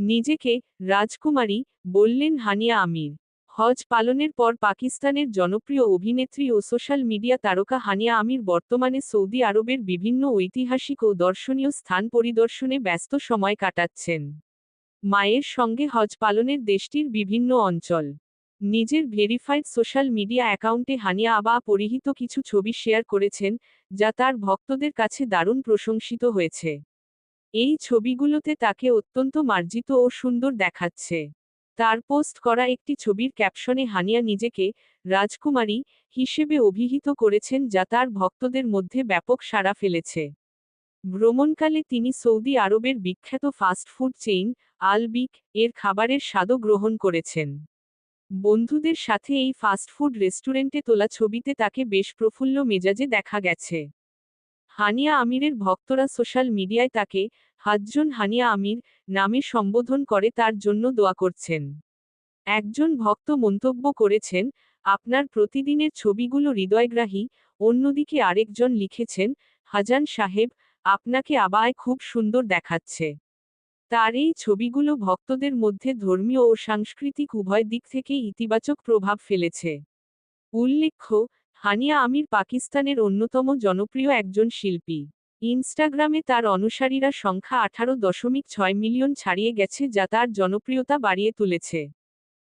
নিজেকে রাজকুমারী বললেন হানিয়া আমির। হজ পালনের পর পাকিস্তানের জনপ্রিয় অভিনেত্রী ও সোশ্যাল মিডিয়া তারকা হানিয়া আমির বর্তমানে সৌদি আরবের বিভিন্ন ঐতিহাসিক ও দর্শনীয় স্থান পরিদর্শনে ব্যস্ত সময় কাটাচ্ছেন। মায়ের সঙ্গে হজ পালনের দেশটির বিভিন্ন অঞ্চল। নিজের ভেরিফাইড সোশ্যাল মিডিয়া অ্যাকাউন্টে হানিয়া আবা পরিহিত কিছু ছবি শেয়ার করেছেন, যা তার ভক্তদের কাছে দারুণ প্রশংসিত হয়েছে। এই ছবিগুলোতে তাকে অত্যন্ত মার্জিত ও সুন্দর দেখাচ্ছে। তার পোস্ট করা একটি ছবির ক্যাপশনে হানিয়া নিজেকে রাজকুমারী হিসেবে অভিহিত করেছেন, যা তার ভক্তদের মধ্যে ব্যাপক সাড়া ফেলেছে। ভ্রমণকালে তিনি সৌদি আরবের বিখ্যাত ফাস্ট ফুড চেইন আলবিক এর খাবারের স্বাদও গ্রহণ করেছেন। বন্ধুদের সাথে এই ফাস্টফুড রেস্টুরেন্টে তোলা ছবিতে তাকে বেশ প্রফুল্ল মেজাজে দেখা গেছে। হানিয়া আমিরের ভক্তরা সোশ্যাল মিডিয়ায় তাকে হাজ্জন হানিয়া আমির নামে সম্বোধন করে তার জন্য দোয়া করছেন। একজন ভক্ত মন্তব্য করেছেন, আপনার প্রতিদিনের ছবিগুলো হৃদয়গ্রাহী। অন্যদিকে আরেকজন লিখেছেন, হাজান সাহেব, আপনাকে আবায় খুব সুন্দর দেখাচ্ছে। তার এই ছবিগুলো ভক্তদের মধ্যে ধর্মীয় ও সাংস্কৃতিক উভয় দিক থেকেই ইতিবাচক প্রভাব ফেলেছে। উল্লেখ্য, হানিয়া আমির পাকিস্তানের অন্যতম জনপ্রিয় একজন শিল্পী। ইনস্টাগ্রামে তার অনুসারীরা সংখ্যা 18.6 মিলিয়ন ছাড়িয়ে গেছে, যা তার জনপ্রিয়তা বাড়িয়ে তুলেছে।